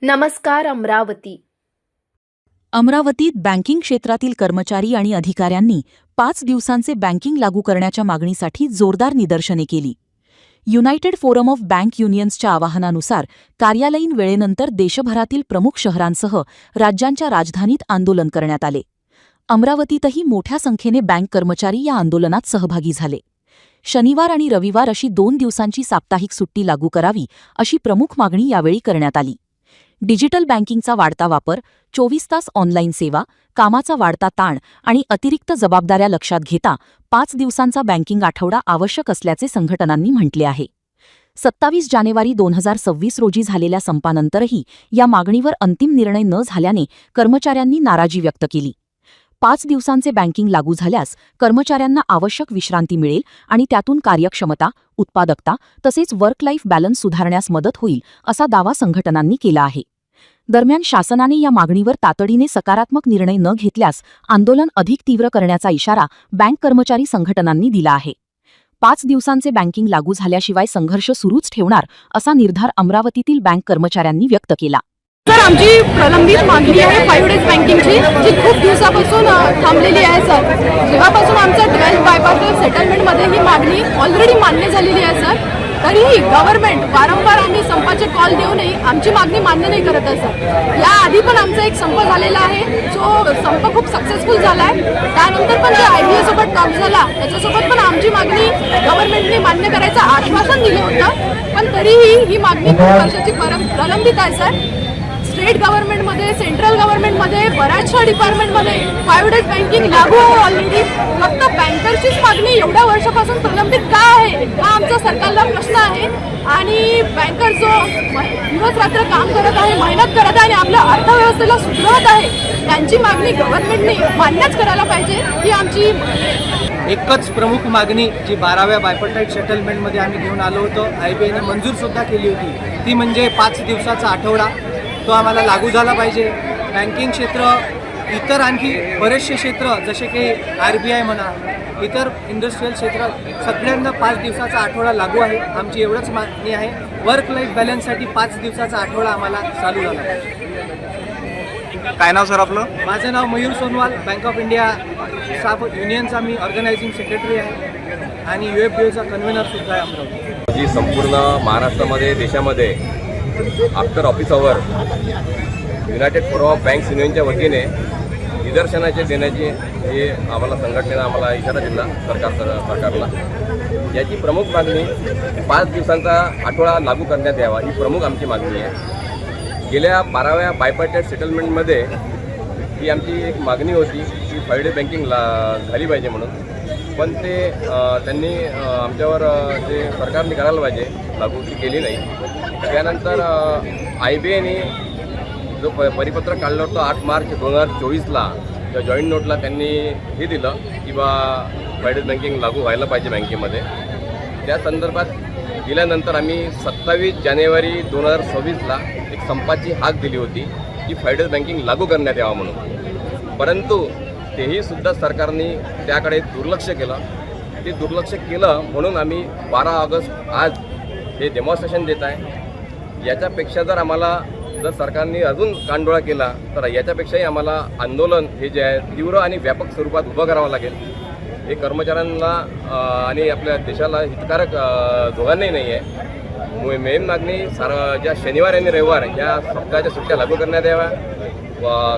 नमस्कार अमरावती. अमरावतीत बँकिंग क्षेत्रातील कर्मचारी आणि अधिकाऱ्यांनी 5 दिवसांचे बँकिंग लागू करण्याच्या मागणीसाठी जोरदार निदर्शने केली. युनायटेड फोरम ऑफ बँक युनियन्सच्या आवाहनानुसार कार्यालयीन वेळेनंतर देशभरातील प्रमुख शहरांसह राज्यांच्या राजधानीत आंदोलन करण्यात आले. अमरावतीतही मोठ्या संख्येने बँक कर्मचारी या आंदोलनात सहभागी झाले. शनिवार आणि रविवार अशी 2 दिवसांची साप्ताहिक सुट्टी लागू करावी अशी प्रमुख मागणी यावेळी करण्यात आली. डिजिटल बँकिंगचा वाढता वापर, 24 तास ऑनलाईन सेवा, कामाचा वाढता ताण आणि अतिरिक्त जबाबदाऱ्या लक्षात घेता 5 दिवसांचा बँकिंग आठवडा आवश्यक असल्याचे संघटनांनी म्हटले आहे. 27 जानेवारी 2026 रोजी झालेल्या संपानंतरही या मागणीवर अंतिम निर्णय न झाल्याने कर्मचाऱ्यांनी नाराजी व्यक्त केली. 5 दिवसांचे बँकिंग लागू झाल्यास कर्मचाऱ्यांना आवश्यक विश्रांती मिळेल आणि त्यातून कार्यक्षमता, उत्पादकता तसेच वर्क लाईफ बॅलन्स सुधारण्यास मदत होईल असा दावा संघटनांनी केला आहे. दरम्यान शासनाने या मागणीवर तातडीने सकारात्मक निर्णय न घेतल्यास आंदोलन अधिक तीव्र करण्याचा इशारा बँक कर्मचारी संघटनांनी दिला आहे. 5 दिवसांचे बँकिंग लागू झाल्याशिवाय संघर्ष सुरूच ठेवणार असा निर्धार अमरावतीतील बँक कर्मचाऱ्यांनी व्यक्त केला. सर, आमची प्रलंबित मागणी आहे 5 डेज बँकिंगची, जी खूप दिवसापासून थांबलेली आहे. सर, जेव्हापासून आमचं 12th बायपार्टल सेटलमेंटमध्ये ही मागणी ऑलरेडी मान्य झालेली आहे. सर, तरीही गव्हर्नमेंट वारंवार आम्ही संपाचे कॉल देऊनही आमची मागणी मान्य नाही करत आहे. सर, याआधी पण आमचा एक संप झालेला आहे, जो संप खूप सक्सेसफुल झाला आहे. त्यानंतर पण जो IBA सोबत टॉक झाला त्याच्यासोबत पण आमची मागणी गव्हर्नमेंटने मान्य करायचं आश्वासन दिलं होतं, पण तरीही ही मागणी खूप वर्षाची प्रलंबित आहे. सर, स्टेट गव्हर्नमेंटमध्ये, सेंट्रल गव्हर्नमेंटमध्ये, बऱ्याचशा डिपार्टमेंटमध्ये 5 डेज बँकिंग लागू आहे ऑलरेडी. फक्त बँकरचीच मागणी एवढ्या वर्षापासून प्रलंबित का आहे, हा आमचा सरकारला प्रश्न आहे. आणि बँकर जो दिवस रात्र काम करत आहे, मेहनत करत आहे आणि आपल्या अर्थव्यवस्थेला सुधारत आहे, त्यांची मागणी गव्हर्नमेंटने मान्यच करायला पाहिजे, ही आमची. एकच प्रमुख मागणी जी 12व्या बायपार्टाईट सेटलमेंटमध्ये आम्ही घेऊन आलो होतो, IBAने मंजूरसुद्धा केली होती, ती म्हणजे 5 दिवसाचा आठवडा. तो आम्हाला लागू झाला पाहिजे. बँकिंग क्षेत्र, इतर आणखी बरेचसे क्षेत्र जसे की RBI म्हणा, इतर इंडस्ट्रीयल क्षेत्र, सगळ्यांना 5 दिवसाचा आठवडा लागू आहे. आमची एवढंच मागणी आहे. वर्क लाईफ बॅलन्ससाठी 5 दिवसाचा आठवडा आम्हाला चालू झाला पाहिजे. काय नाव सर आपलं? माझं नाव Mayur Sonwal, bank of India staff युनियनचा मी ऑर्गनायझिंग सेक्रेटरी आहे आणि UFBOचा कन्व्हेनरसुद्धा आहे अमरावती. जी संपूर्ण महाराष्ट्रामध्ये, देशामध्ये after office hour United forum of banks युनियनच्या वतीने निदर्शनाचे देण्याची हे आम्हाला संघटनेनं आम्हाला इशारा दिला सरकारला. याची प्रमुख मागणी 5 दिवसांचा आठवडा लागू करण्यात यावा, ही प्रमुख आमची मागणी आहे. गेल्या 12व्या बायपार्टेट सेटलमेंटमध्ये ही आमची एक मागणी होती की 5 डे बँकिंग झाली पाहिजे म्हणून, पण ते त्यांनी आमच्यावर जे सरकारने करायला पाहिजे लागू ती केली नाही. त्यानंतर IBAने जो परिपत्रक काढलं होतं 8 मार्च 2024ला, त्या जॉईंट नोटला त्यांनी हे दिलं की बा 5 डेज बँकिंग लागू व्हायला पाहिजे बँकेमध्ये. त्या संदर्भात दिल्यानंतर आम्ही 27 जानेवारी 2026ला एक संपाची हाक दिली होती की 5 डेज बँकिंग लागू करण्यात यावं म्हणून, परंतु तेही सुद्धा सरकारने त्याकडे दुर्लक्ष केलं. ते दुर्लक्ष केलं म्हणून आम्ही 12 ऑगस्ट आज हे डेमॉन्स्ट्रेशन देत आहे. याच्यापेक्षा जर सरकारने अजून कानडोळा केला तर याच्यापेक्षाही आम्हाला आंदोलन हे जे आहे तीव्र आणि व्यापक स्वरूपात उभं करावं लागेल. हे कर्मचाऱ्यांना आणि आपल्या देशाला हितकारक दोघांनाही नाही आहे. मेन मागणी ज्या शनिवार आणि रविवार या सप्ताहाच्या सुट्ट्या लागू करण्यात याव्या.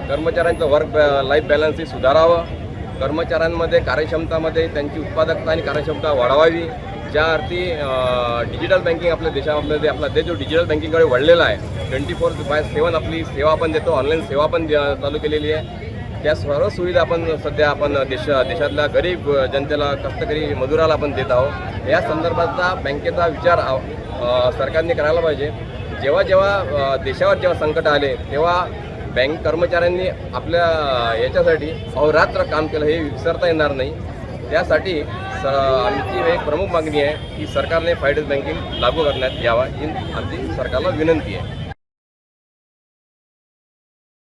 कर्मचाऱ्यांचं वर्क लाईफ बॅलन्सही सुधारावं. कर्मचाऱ्यांमध्ये कार्यक्षमतामध्ये त्यांची उत्पादकता आणि कार्यक्षमता वाढवावी. ज्या अर्थी डिजिटल बँकिंग आपल्या देशामध्ये, आपला देश जो डिजिटल बँकिंगकडे वळलेला आहे, 24/7 आपली सेवा आपण देतो, ऑनलाईन सेवा पण चालू केलेली आहे. त्या सर्व सुविधा आपण देशातल्या गरीब जनतेला, कष्टकरी मजुराला आपण देत आहोत. या संदर्भातला बँकेचा विचार सरकारने करायला पाहिजे. जेव्हा देशावर जेव्हा संकट आले तेव्हा बँक कर्मचाऱ्यांनी आपल्या याच्यासाठी अहोरात्र काम केलं, हे विसरता येणार नाही. त्यासाठी आमची एक प्रमुख मागणी आहे की सरकारने 5 डेज बँकिंग लागू करण्यात यावा, ही आमची सरकारला विनंती आहे.